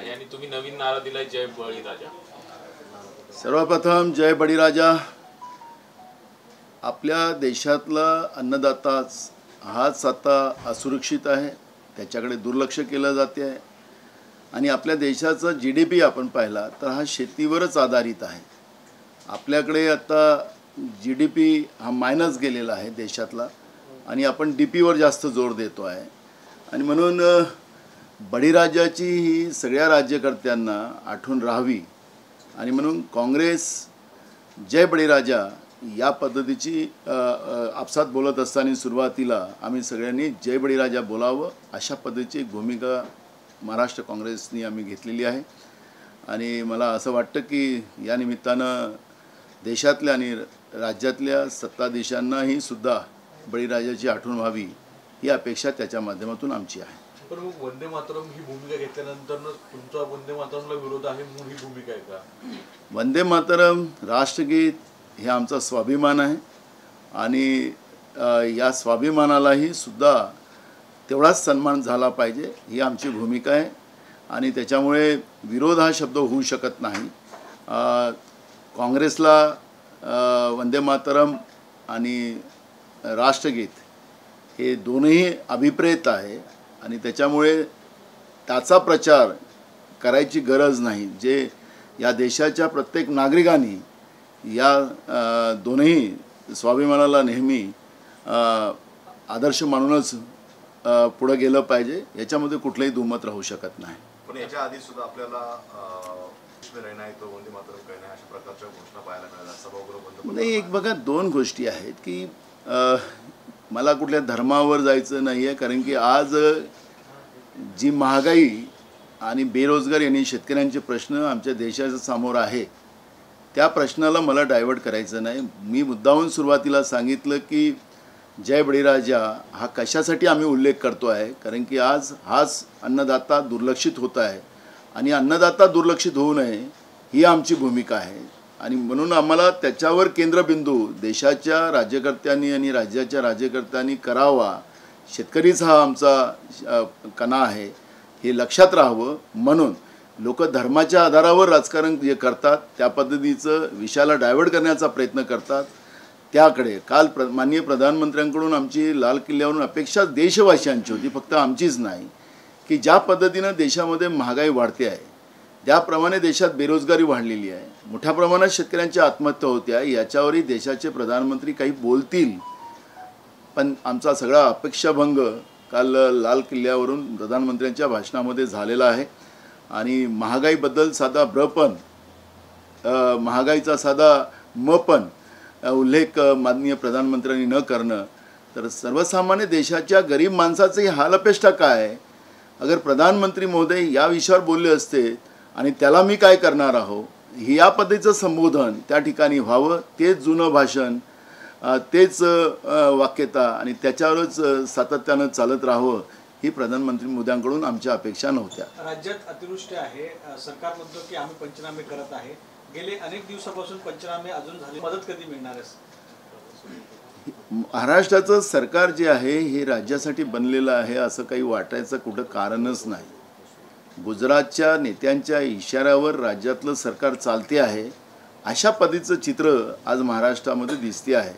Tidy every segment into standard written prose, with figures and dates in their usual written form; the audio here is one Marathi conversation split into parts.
आहे आणि तुम्ही नवीन नारा दिलाय जय बळीराजा। सर्वप्रथम जय बळीराजा। आपल्या देशातला अन्नदाताच हाच आता असुरक्षित आहे, त्याच्याकडे दुर्लक्ष केलं जाते आहे आणि आपल्या देशाचा GDP आपण पाहिला तर हा शेतीवरच आधारित आहे। आपल्याकडे आता GDP हा मायनस गेलेला आहे देशातला आणि आपण DPवर जास्त जोर देतो आहे आणि म्हणून बळीराजाची ही सगळ्या राज्यकर्त्यांना आठवण राहावी आणि म्हणून काँग्रेस जय बळीराजा या पद्धतीची आपसात बोलत असताना सुरुवातीला आम्ही सगळ्यांनी जय बळीराजा बोलावं अशा पद्धतीची भूमिका महाराष्ट्र काँग्रेसनी आम्ही घेतलेली आहे आणि मला असं वाटतं की या निमित्तानं देशातल्या आणि राज्यातल्या सत्ताधीशांनाही सुद्धा बळीराजाची आठवण व्हावी ही अपेक्षा त्याच्या माध्यमातून आमची आहे। पण मग वंदे मातरम ही भूमिका घेतल्यानंतर तुमचा वंदे मातरमला विरोध आहे म्हणून ही भूमिका आहे का? वंदे मातरम राष्ट्रगीत हे आमचा स्वाभिमान आहे आणि या स्वाभिमानालाही सुद्धा तेवढाच सन्मान झाला पाहिजे ही आमची भूमिका आहे आणि त्याच्यामुळे विरोध हा शब्द होऊ शकत नाही। काँग्रेसला वंदे मातरम आणि राष्ट्रगीत हे दोनही अभिप्रेत आहे आणि त्याच्यामुळे त्याचा प्रचार करायची गरज नाही। जे या देशाच्या प्रत्येक नागरिकांनी या दोनही स्वाभिमानाला नेहमी आदर्श मानूनच पुढे गेलं पाहिजे, याच्यामध्ये कुठलंही दुमत राहू शकत नाही। पण याच्या आधी सुद्धा आपल्याला रहना है तो वंदे मातरम कहना है अशा प्रकारच्या घोषणा पाहायला मिळाल्या, सभागृह बंद। नाही, एक बघा दोन गोष्टी आहेत की मला कुठल्या धर्मावर जायचं नाही आहे, कारण की आज जी महागाई आणि बेरोजगारी आणि शेतकऱ्यांचे प्रश्न आमच्या देशाच्या समोर आहे त्या प्रश्नाला मला डायव्हर्ट करायचं नाही। मी मुद्दाहून सुरुवातीला सांगितलं की जय बळीराजा हा कशासाठी आम्ही उल्लेख करतो आहे, कारण की आज हाच अन्नदाता दुर्लक्षित होत आहे आणि अन्नदाता दुर्लक्षित होऊ नये ही आमची भूमिका आहे आणि म्हणून आम्हाला त्याच्यावर केंद्रबिंदू देशाच्या राज्यकर्त्यांनी आणि राज्याच्या राज्यकर्त्यांनी करावा। शेतकरीच हा आमचा कणा आहे हे लक्षात राहावं, म्हणून लोक धर्माच्या आधारावर राजकारण जे करतात त्या पद्धतीचं विषयाला डायव्हर्ट करण्याचा प्रयत्न करतात। त्याकडे काल माननीय प्रधानमंत्र्यांकडून आमची लाल किल्ल्यावरून अपेक्षा देशवासियांची होती, फक्त आमचीच नाही, की ज्या पद्धतीनं देशामध्ये महागाई वाढते आहे, ज्याप्रमाणे देशात बेरोजगारी वाढलेली आहे, मोठ्या प्रमाणात शेतकऱ्यांच्या आत्महत्या होत्या, याच्यावरही देशाचे प्रधानमंत्री काही बोलतील। पण आमचा सगळा अपेक्षाभंग काल लाल किल्ल्यावरून प्रधानमंत्र्यांच्या भाषणामध्ये झालेला आहे आणि महागाईबद्दल साधा ब्रपण, महागाईचा साधा मपण उल्लेख माननीय प्रधानमंत्र्यांनी न करणं तर सर्वसामान्य देशाच्या गरीब माणसाची हालअपेष्टा काय आहे। अगर प्रधानमंत्री महोदय या विषयावर बोलले असते आणि त्याला मी काय करणार आहो ही या पद्धतीचं संबोधन त्या ठिकाणी व्हावं, तेच जुनं भाषण, तेच वाक्यता आणि त्याच्यावरच सातत्यानं चालत राहावं ही प्रधानमंत्री मोदयांकडून आमच्या अपेक्षा नव्हत्या। राज्यात अतिवृष्टी आहे, सरकार म्हणतो की आम्ही पंचनामे करत आहे, गेले अनेक दिवसापासून पंचनामे अजून झाले, मदत कधी मिळणार आहे? महाराष्ट्राचं सरकार जे आहे हे राज्यासाठी बनलेलं आहे असं काही वाटायचं कुठं कारणच नाही। गुजरातच्या नेत्यांच्या इशाऱ्यावर राज्यातलं सरकार चालते आहे अशा पद्धतीचं चित्र आज महाराष्ट्रामध्ये दिसते आहे,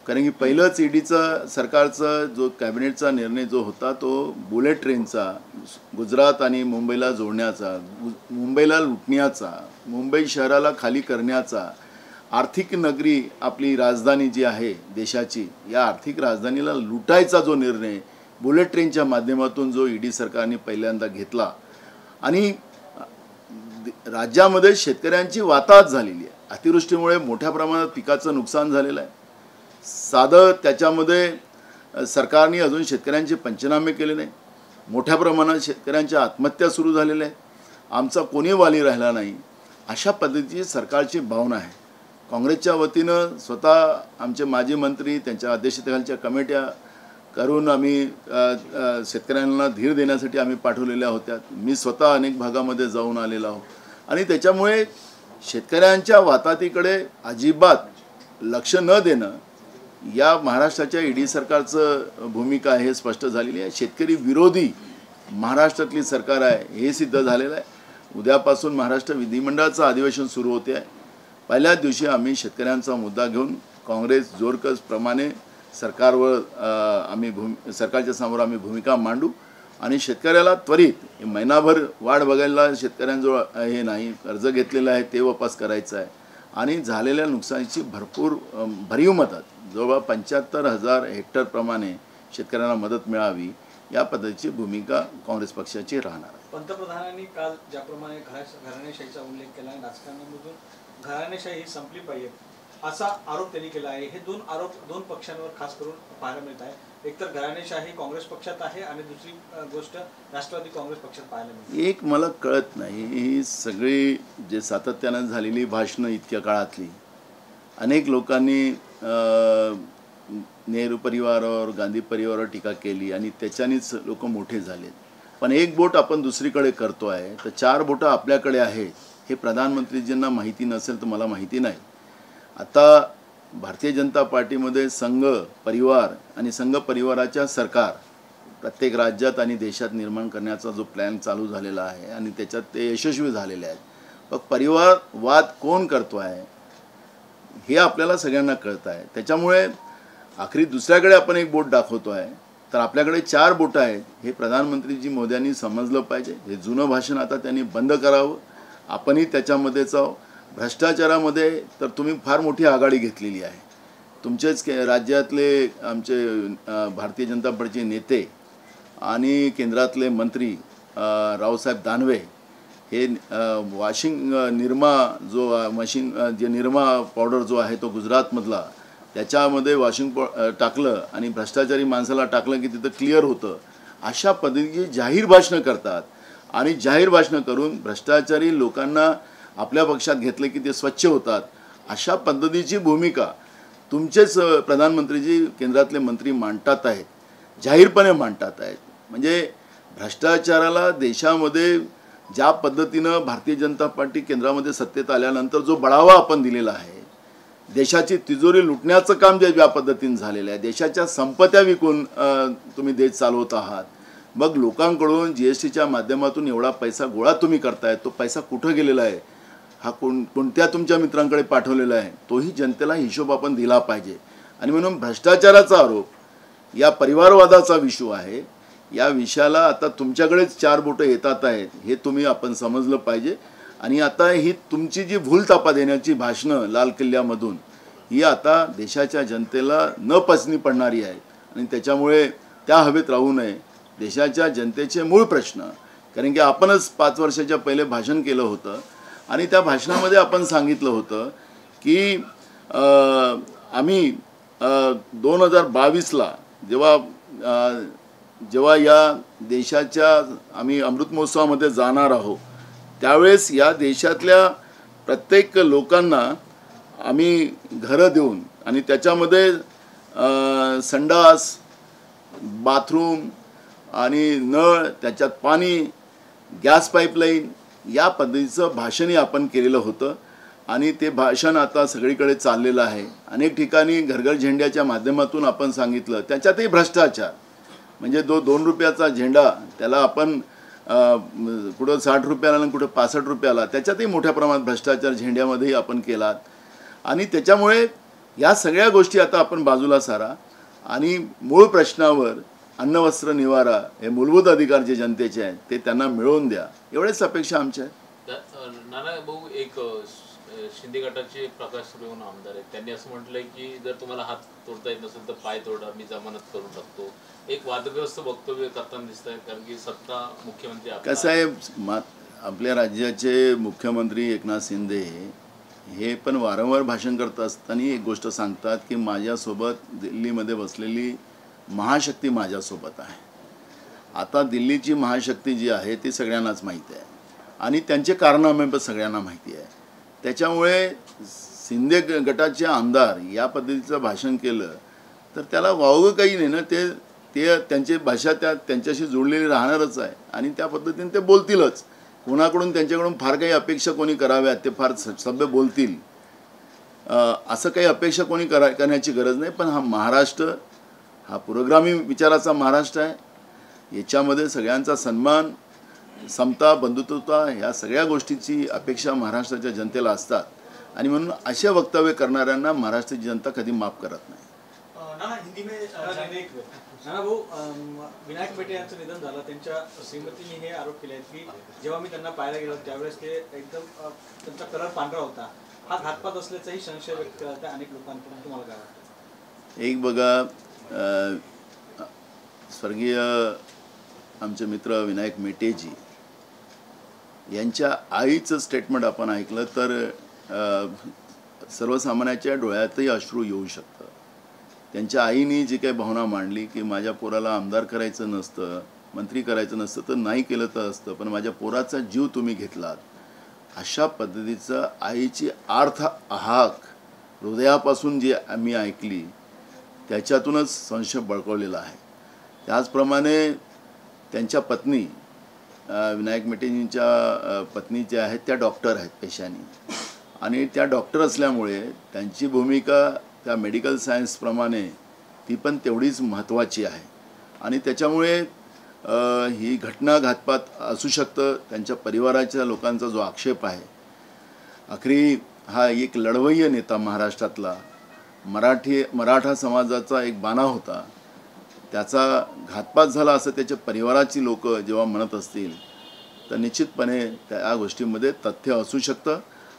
कारण की पहिलंच ईडीचा सरकारचा जो कॅबिनेटचा निर्णय जो होता तो बुलेट ट्रेनचा गुजरात आणि मुंबईला जोडण्याचा, मुंबईला लुटण्याचा, मुंबई शहराला खाली करण्याचा, आर्थिक नगरी आपली राजधानी जी आहे देशाची या आर्थिक राजधानीला लुटायचा जो निर्णय बुलेट ट्रेनच्या माध्यमातून जो ईडी सरकारने पहिल्यांदा घेतला आणि राज्यामध्ये शेतकऱ्यांची वाताहत झालेली आहे। अतिवृष्टीमुळे मोठ्या प्रमाणात पिकाचं नुकसान झालेलं आहे। साधं त्याच्यामध्ये सरकारने अजून शेतकऱ्यांचे पंचनामे केले नाही, मोठ्या प्रमाणात शेतकऱ्यांच्या आत्महत्या सुरू झालेल्या आहेत, आमचा कोणी वाली राहिला नाही अशा पद्धतीची सरकारची भावना आहे। काँग्रेसच्या वतीनं स्वतः आमचे माजी मंत्री त्यांच्या अध्यक्षतेखालच्या कमिट्या करून आम्ही शेतकऱ्यांना धीर देण्यासाठी आम्ही पाठवलेल्या होत्या। मी स्वतः अनेक भागामध्ये जाऊन आलेलो आहो आणि त्याच्यामुळे शेतकऱ्यांच्या वाताहतीकडे अजिबात लक्ष न देणं या महाराष्ट्राच्या ईडी सरकारचं भूमिका आहे स्पष्ट झालेली आहे। शेतकरी विरोधी महाराष्ट्रातली सरकार आहे हे सिद्ध झालेलं आहे। उद्यापासून महाराष्ट्र विधिमंडळाचं अधिवेशन सुरू होते आहे। पहिल्याच दिवशी आम्ही शेतकऱ्यांचा मुद्दा घेऊन काँग्रेस जोरकस प्रमाणे सरकारवर सरकारच्या समोर आम्ही भूमिका मांडू आणि शेतकऱ्याला त्वरित महिनाभर वाढ बघायला शेतकऱ्यांजवळ हे नाही, कर्ज घेतलेलं आहे ते वापस करायचं आहे आणि झालेल्या नुकसानीची भरीव मदत जवळपास 75,000 हेक्टर प्रमाणे शेतकऱ्यांना मदत मिळावी या पद्धतीची भूमिका काँग्रेस पक्षाची राहणार आहे। पंतप्रधानांनी काल ज्याप्रमाणे घराणेशाहीचा उल्लेख केला आहे, राजकारणामधून घराणेशाही ही संपली पाहिजे असा आरोप त्यांनी केला आहे। हे दोन पक्षांवर खास करून पाहायला मिळत आहे। एकतर घराणेशाही काँग्रेस पक्षात आहे आणि दुसरी गोष्ट राष्ट्रवादी काँग्रेस पक्षात पाहायला मिळते। एक मला कळत नाही, ही सगळी जे सातत्यानं झालेली भाषणं इतक्या काळातली अनेक लोकांनी नेहरू परिवारावर गांधी परिवारावर टीका केली आणि त्याच्यानेच लोक मोठे झालेत। पण एक बोट आपण दुसरीकडे करतो आहे तर 4 बोटं आपल्याकडे आहेत हे प्रधानमंत्रीजींना माहिती नसेल तर मला माहिती नाही। आता भारतीय जनता पार्टीमध्ये संघ परिवार आणि संघ परिवाराच्या सरकार प्रत्येक राज्यात आणि देशात निर्माण करण्याचा जो प्लॅन चालू झालेला आहे आणि त्याच्यात ते यशस्वी झालेले आहेत। मग परिवारवाद कोण करतो आहे हे आपल्याला सगळ्यांना कळत आहे। त्याच्यामुळे आखरी दुसऱ्याकडे आपण एक बोट दाखवतो आहे तर आपल्याकडे 4 बोटं आहेत हे प्रधानमंत्रीजी मोदयांनी समजलं पाहिजे। हे जुनं भाषण आता त्यांनी बंद करावं। आपणही त्याच्यामध्येच आहोत। भ्रष्टाचारामध्ये तर तुम्ही फार मोठी आघाडी घेतलेली आहे। तुमचेच राज्यातले आमचे भारतीय जनता पार्टीचे नेते आणि केंद्रातले मंत्री रावसाहेब दानवे हे वॉशिंग निरमा जो मशीन जे निरमा पावडर जो आहे तो गुजरातमधला त्याच्यामध्ये वॉशिंग टाकलं आणि भ्रष्टाचारी माणसाला टाकलं की तिथं क्लिअर होतं। अशा पद्धतीची जाहीर भाषणं करतात आणि जाहीर भाषणं करून भ्रष्टाचारी लोकांना आपल्या पक्षात घेतले की ते स्वच्छ होतात। अशा पद्धतीची भूमिका तुमचेच प्रधानमंत्रीजी केंद्रातले मंत्री मांडतात आहेत, जाहीरपणे मांडतात आहेत। म्हणजे भ्रष्टाचाराला देशामध्ये ज्या पद्धतीनं भारतीय जनता पार्टी केंद्रामध्ये सत्तेत आल्यानंतर जो बढावा आपण दिलेला आहे, देशाची तिजोरी लुटण्याचं काम ज्या पद्धतीनं झालेलं आहे, देशाच्या संपत्त्या विकून तुम्ही देश चालवत आहात। मग लोकांकडून GSTच्या माध्यमातून एवढा पैसा गोळा तुम्ही करताय, तो पैसा कुठं गेलेला आहे, हा कोणत्या तुमच्या मित्रांकडे पाठवलेला आहे, तोही जनतेला हिशोब आपण दिला पाहिजे। आणि म्हणून भ्रष्टाचाराचा आरोप या परिवारवादाचा विषय आहे। या विषयाला आता तुमच्याकडेच 4 बोटं येतात आहेत हे तुम्ही आपण समजलं पाहिजे। आणि आता ही तुमची जी भूलथापा देण्याची भाषणं लाल किल्ल्यामधून ही आता देशाच्या जनतेला न पचनी पडणारी आहेत आणि त्याच्यामुळे त्या हवेत राहू नये। देशाच्या जनतेचे मूळ प्रश्न, कारण की आपणच 5 वर्षाच्या पहिले भाषण केलं होतं आणि त्या भाषणामध्ये आपण सांगितलं होतं की आम्ही 2022ला जेव्हा या देशाच्या आम्ही अमृत महोत्सवामध्ये जाणार आहोत त्यावेळेस या देशातल्या प्रत्येक लोकांना आम्ही घरं देऊन आणि त्याच्यामध्ये संडास, बाथरूम आणि नळ, त्याच्यात पाणी, गॅस पाईपलाईन या पद्धतीचं भाषणही आपण केलेलं होतं आणि ते भाषण आता सगळीकडे चाललेलं आहे। अनेक ठिकाणी घरघर झेंड्याच्या माध्यमातून आपण सांगितलं, त्याच्यातही भ्रष्टाचार म्हणजे 2 रुपयाचा झेंडा त्याला आपण कुठं 60 रुपयाला आणि कुठं 65 रुपयाला, त्याच्यातही मोठ्या प्रमाणात भ्रष्टाचार झेंड्यामध्येही आपण केलात। आणि त्याच्यामुळे या सगळ्या गोष्टी आता आपण बाजूला सारा आणि मूळ प्रश्नावर अन्न वस्त्र निवारा हे मूलभूत अधिकार जे जनतेचे आहेत ते त्यांना मिळवून द्या, एवढेच अपेक्षा आमच्या आहेत। नाना भाऊ, एक शिंदे गटाचे प्रकाश सूर्यवंशी आमदार आहेत, त्यांनी असं म्हटलंय की जर तुम्हाला हात तोडता येत नसेल तर पाय तोडा, मी जमानत करून टाकतो। एक वादग्रस्त वक्तव्य करताना दिसत आहे, कारण की सत्ता मुख्यमंत्री कसं आहे, आपल्या राज्याचे मुख्यमंत्री एकनाथ शिंदे हे पण वारंवार भाषण करत असताना एक गोष्ट सांगतात की माझ्यासोबत दिल्लीमध्ये बसलेली महाशक्ती माझ्यासोबत आहे। आता दिल्लीची महाशक्ती जी आहे ती सगळ्यांनाच माहिती आहे आणि त्यांचे कारनामे पण सगळ्यांना माहिती आहे। त्याच्यामुळे शिंदे गटाचे आमदार या पद्धतीचं भाषण केलं तर त्याला वावगं काही नाही ना, ते त्यांची भाषा त्यांच्याशी जोडलेली राहणारच आहे आणि त्या पद्धतीने ते बोलतीलच। कोणाकडून त्यांच्याकडून फार काही अपेक्षा कोणी कराव्यात, ते फार सभ्य बोलतील असं काही अपेक्षा कोणी करण्याची गरज नाही। पण हा महाराष्ट्र हा पुरोगामी विचाराचा महाराष्ट्र आहे। याच्यामध्ये सगळ्यांचा सन्मान, समता, बंधुत्वता ह्या सगळ्या गोष्टीची अपेक्षा महाराष्ट्राच्या जनतेला असतात आणि म्हणून असे वक्तव्य करणाऱ्यांना महाराष्ट्राची जनता कधी माफ करत नाही. नाना हिंदी में नाना भाऊ, विनायक मेटे यांचं निधन झालं. त्यांच्या श्रीमतीने हे आरोप केले आहेत की जेव्हा मी त्यांना पाहायला गेलो त्यावेळेस ते एकदम त्यांचा कलर पांढरा होता. हा घातपात असल्याचाही संशय व्यक्त केला होता अनेक लोकांकडून. तुम्हाला काय वाटतं? एक बघा, स्वर्गीय आमचे मित्र विनायक मेटेजी यांच्या आईचं स्टेटमेंट आपण ऐकलं तर सर्वसामान्याच्या डोळ्यातही अश्रू येऊ शकतं. त्यांच्या आईने जी काही भावना मांडली की माझ्या पोराला आमदार करायचं नसतं, मंत्री करायचं नसतं तर नाही केलं तर असतं, पण माझ्या पोराचा जीव तुम्ही घेतलात, अशा पद्धतीचं आईची आर्थ हाक हृदयापासून जी आम्ही ऐकली त्याच्यातूनच संशय बळकवलेला आहे. त्याचप्रमाणे त्यांच्या पत्नी विनायक मेटेजींच्या पत्नी ज्या आहेत त्या डॉक्टर आहेत पेशाने आणि त्या डॉक्टर असल्यामुळे त्यांची भूमिका त्या मेडिकल सायन्सप्रमाणे ती पण तेवढीच महत्त्वाची आहे आणि त्याच्यामुळे ही घटना घातपात असू शकतं. त्यांच्या परिवाराच्या लोकांचा जो आक्षेप आहे, आखरी हा एक लढवय्य नेता महाराष्ट्रातला मराठा समाजाचा एक बाणा होता, त्याचा घातपात झाला असं त्याच्या परिवाराची लोक जेव्हा म्हणत असतील तर निश्चितपणे त्या गोष्टीमध्ये तथ्य असू शकतं.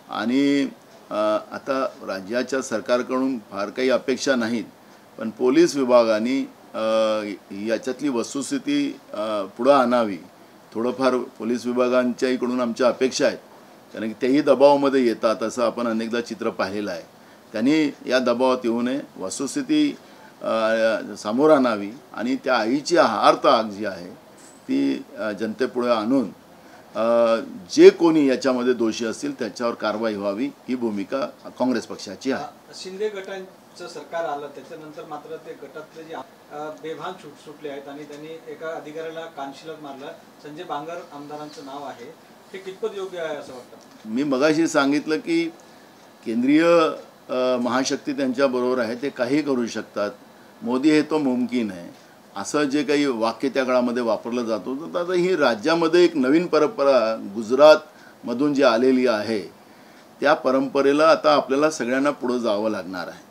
आणि आता राज्याच्या सरकारकडून फार काही अपेक्षा नाहीत, पण पोलीस विभागाने याच्यातली वस्तुस्थिती पुढं आणावी. थोडंफार पोलीस विभागांच्या इकडून आमच्या अपेक्षा आहेत, कारण की तेही दबावामध्ये येतात असं आपण अनेकदा चित्र पाहिलेलं आहे. त्यांनी या दबावात येऊ नये, वस्तुस्थिती समोर आणावी आणि त्या आईची आर्त आग जी आहे ती जनतेपुढे आणून जे कोणी याच्यामध्ये दोषी असतील त्याच्यावर कारवाई व्हावी, ही भूमिका काँग्रेस पक्षाची आहे. शिंदे गटांचं सरकार आलं त्याच्यानंतर मात्र ते गटातले जे बेभान सुटले आहेत आणि त्यांनी एका अधिकाऱ्याला कानशिलात मारलं. संजय बांगर आमदारांचं नाव आहे, हे कितपत योग्य आहे असं वाटतं? मी मगाशी सांगितलं की केंद्रीय महाशक्ती त्यांच्याबरोबर आहे, ते काही करू शकतात. मोदी हे तो मुमकिन आहे असं जे काही वाक्य त्या काळामध्ये वापरलं जात होतं, तर आता ही राज्यामध्ये एक नवीन परंपरा गुजरातमधून जी आलेली आहे त्या परंपरेला आता आपल्याला सगळ्यांना पुढं जावं लागणार आहे.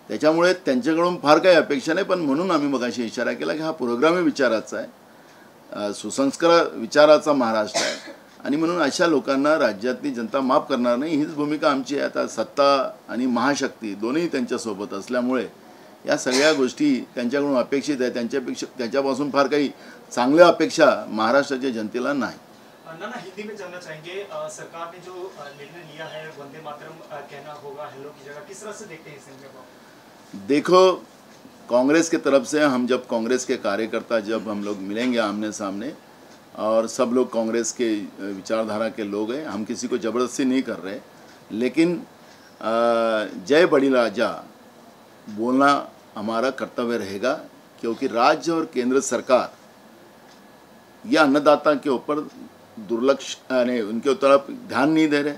त्याच्यामुळे त्यांच्याकडून फार काही अपेक्षा नाही, पण म्हणून आम्ही मगाशी इशारा केला की हा पुरोगामी विचाराचा आहे, सुसंस्कार विचाराचा महाराष्ट्र आहे आणि म्हणून अशा लोकांना राज्यातली जनता माफ करणार नाही, हीच भूमिका आमची आहे. आता सत्ता आणि महाशक्ती दोन्ही त्यांच्यासोबत असल्यामुळे या सगळ्या गोष्टी त्यांच्याकडून अपेक्षित आहे. त्यांच्यापासून फार काही चांगल्या अपेक्षा महाराष्ट्राच्या जनतेला नाही. नाना, हिंदी में जानना चाहेंगे, सरकार ने जो निर्णय लिया है वंदे मातरम कहना होगा हेलो की जगह, किस तरह से देखते हैं इस निर्णय को? देखो, कांग्रेस के तरफ से हम जब कांग्रेस के कार्यकर्ता जब हम लोग मिलेंगे आमने सामने और सब लोग कांग्रेस के विचारधारा के लोग हैं, हम किसी को ज़बरदस्ती नहीं कर रहे, लेकिन जय बड़ी राजा बोलना हमारा कर्तव्य रहेगा, क्योंकि राज्य और केंद्र सरकार यह अन्नदाता के ऊपर उनके तरफ ध्यान नहीं दे रहे.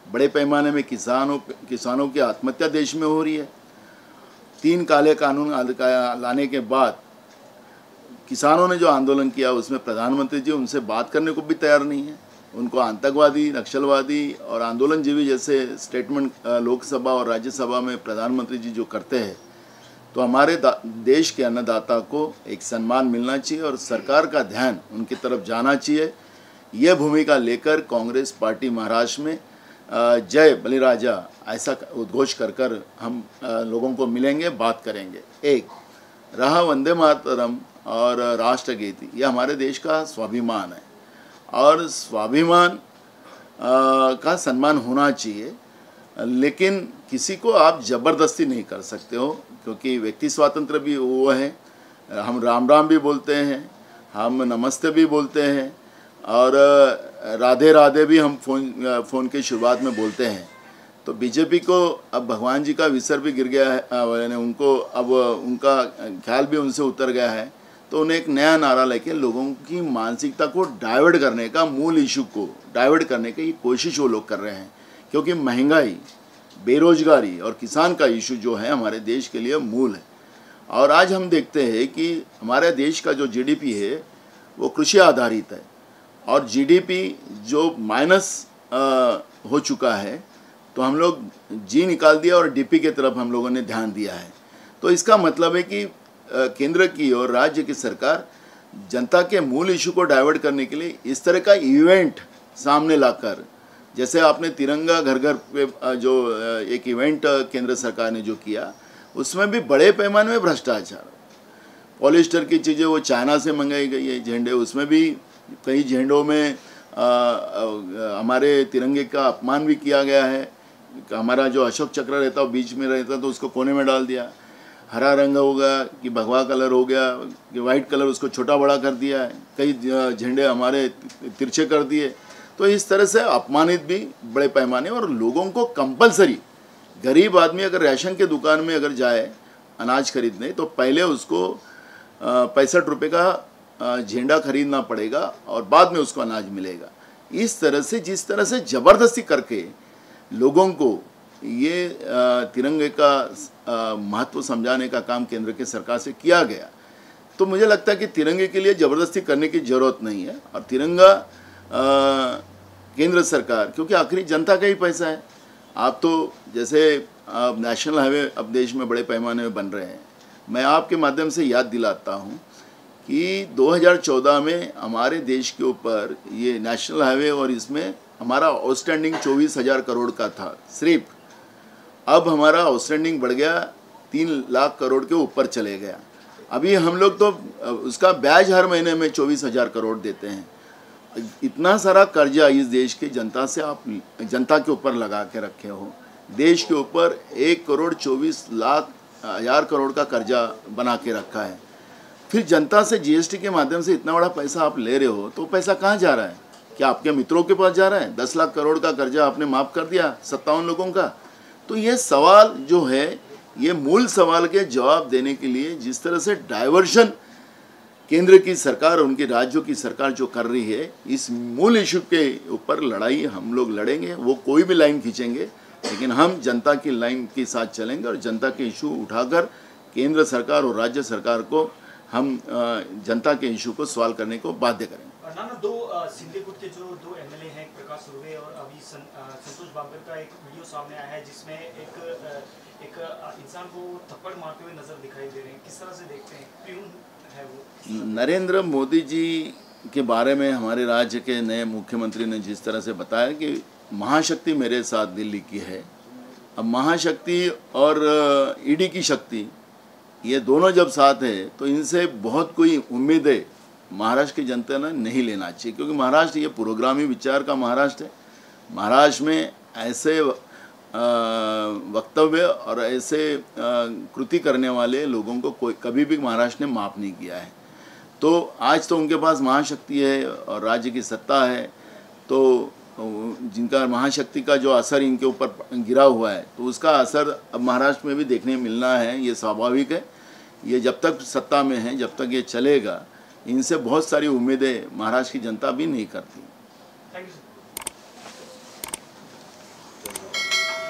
बड़े पैमाने में किसानों की आत्महत्या देश में हो रही है. 3 काले कानून लाने के बाद किसानों ने जो आंदोलन किया उसमें प्रधानमंत्री जी उनसे बात करने को भी तैयार नहीं है. उनको आतंकवादी, नक्सलवादी और आंदोलनजीवी जैसे स्टेटमेंट लोकसभा और राज्यसभा में प्रधानमंत्री जी जो करते हैं, तो हमारे देश के अन्नदाता को एक सम्मान मिलना चाहिए और सरकार का ध्यान उनकी तरफ जाना चाहिए. यह भूमिका लेकर कांग्रेस पार्टी महाराष्ट्र में जय बलिराजा ऐसा उद्घोष कर हम लोगों को मिलेंगे, बात करेंगे. एक रहा वंदे मातरम और राष्ट्रगीत, ये हमारे देश का स्वाभिमान है और स्वाभिमान का सम्मान होना चाहिए, लेकिन किसी को आप ज़बरदस्ती नहीं कर सकते हो, क्योंकि व्यक्ति स्वातंत्र्य भी वो है. हम राम राम भी बोलते हैं, हम नमस्ते भी बोलते हैं और राधे राधे भी हम फ़ोन के शुरुआत में बोलते हैं. तो बीजेपी को अब भगवान जी का विसर भी गिर गया है, उनको अब उनका ख्याल भी उनसे उतर गया है, तो उन्हें एक नया नारा लेके लोगों की मानसिकता को डाइवर्ट करने का, मूल इशू को डाइवर्ट करने की कोशिश वो लोग कर रहे हैं. क्योंकि महंगाई, बेरोजगारी और किसान का इशू जो है हमारे देश के लिए मूल है. और आज हम देखते हैं कि हमारे देश का जो जीडीपी है वो कृषि आधारित है और जीडीपी जो माइनस हो चुका है, तो हम लोग जी निकाल दिया और डीपी की तरफ हम लोगों ने ध्यान दिया है। तो इसका मतलब है कि केंद्र की और राज्य की सरकार जनता के मूल इशू को डाइवर्ट करने के लिए इस तरह का इवेंट सामने लाकर, जैसे आपने तिरंगा घर घर पे जो एक इवेंट केंद्र सरकार ने जो किया, उसमें भी बड़े पैमाने में भ्रष्टाचार, पॉलिस्टर की चीज़ें वो चाइना से मंगाई गई है झंडे, उसमें भी कई झंडों में हमारे तिरंगे का अपमान भी किया गया है। हमारा जो अशोक चक्र रहता है बीच में रहता तो उसको कोने में डाल दिया, हरा रंग हो गया कि भगवा कलर हो गया कि वाइट कलर, उसको छोटा बड़ा कर दिया है, कई झंडे हमारे तिरछे कर दिए। तो इस तरह से अपमानित भी बड़े पैमाने, और लोगों को कंपलसरी, गरीब आदमी अगर राशन के दुकान में अगर जाए अनाज खरीदने तो पहले उसको 65 रुपये का झंडा खरीदना पड़ेगा और बाद में उसको अनाज मिलेगा। इस तरह से जिस तरह से ज़बरदस्ती करके लोगों को ये तिरंगे का महत्व समझाने का काम केंद्र की सरकार से किया गया, तो मुझे लगता है कि तिरंगे के लिए ज़बरदस्ती करने की ज़रूरत नहीं है। और तिरंगा केंद्र सरकार, क्योंकि आखिरी जनता का ही पैसा है। आप तो जैसे नेशनल हाईवे अब देश में बड़े पैमाने में बन रहे हैं, मैं आपके माध्यम से याद दिलाता हूँ कि 2014 में हमारे देश के ऊपर ये नेशनल हाईवे और इसमें हमारा आउटस्टैंडिंग 24,000 करोड़ का था सिर्फ, अब हमारा आउटस्टैंडिंग बढ़ गया 3 लाख करोड़ के ऊपर चले गया। अभी हम लोग तो उसका ब्याज हर महीने में 24,000 करोड़ देते हैं। इतना सारा कर्जा इस देश की जनता से आप जनता के ऊपर लगा के रखे हो, देश के ऊपर 1,24,00,000 करोड़ का कर्जा बना के रखा है। फिर जनता से जीएसटी के माध्यम से इतना बड़ा पैसा आप ले रहे हो, तो पैसा कहाँ जा रहा है? क्या आपके मित्रों के पास जा रहा है? 10 लाख करोड़ का कर्जा आपने माफ़ कर दिया 57 लोगों का। तो ये सवाल जो है, ये मूल सवाल के जवाब देने के लिए जिस तरह से डाइवर्शन केंद्र की सरकार, उनके राज्यों की सरकार जो कर रही है, इस मूल इशू के ऊपर लड़ाई हम लोग लड़ेंगे। वो कोई भी लाइन खींचेंगे, लेकिन हम जनता की लाइन के साथ चलेंगे और जनता के इशू उठाकर केंद्र सरकार और राज्य सरकार को हम जनता के इशू को सवाल करने को बाध्य करेंगे। नाना, दो सिंधी गुट के जो 2 एमएलए हैं, प्रकाश सुर्वे और अभी संतोष बांगर का एक वीडियो सामने आया है जिसमें एक इंसान को थप्पड़ मारते हुए नजर दिखाई दे रहे हैं। किस तरह से देखते हैं, क्यों है वो? नरेंद्र मोदी जी के बारे में हमारे राज्य के नए मुख्यमंत्री ने जिस तरह से बताया कि महाशक्ति मेरे साथ दिल्ली की है, अब महाशक्ति और ईडी की शक्ति, ये दोनों जब साथ है तो इनसे बहुत कोई उम्मीदें महाराष्ट्र की जनता ने नहीं लेना चाहिए, क्योंकि महाराष्ट्र ये पुरोगामी विचार का महाराष्ट्र है। महाराष्ट्र में ऐसे वक्तव्य और ऐसे कृति करने वाले लोगों को कोई कभी भी महाराष्ट्र ने माफ़ नहीं किया है। तो आज तो उनके पास महाशक्ति है और राज्य की सत्ता है, तो जिनका महाशक्ति का जो असर इनके ऊपर गिरा हुआ है, तो उसका असर अब महाराष्ट्र में भी देखने मिलना है। ये स्वाभाविक है। ये जब तक सत्ता में है, जब तक ये चलेगा, इनसे बहुत सारी उम्मीदें महाराष्ट्र की जनता भी नहीं करती। Thank you.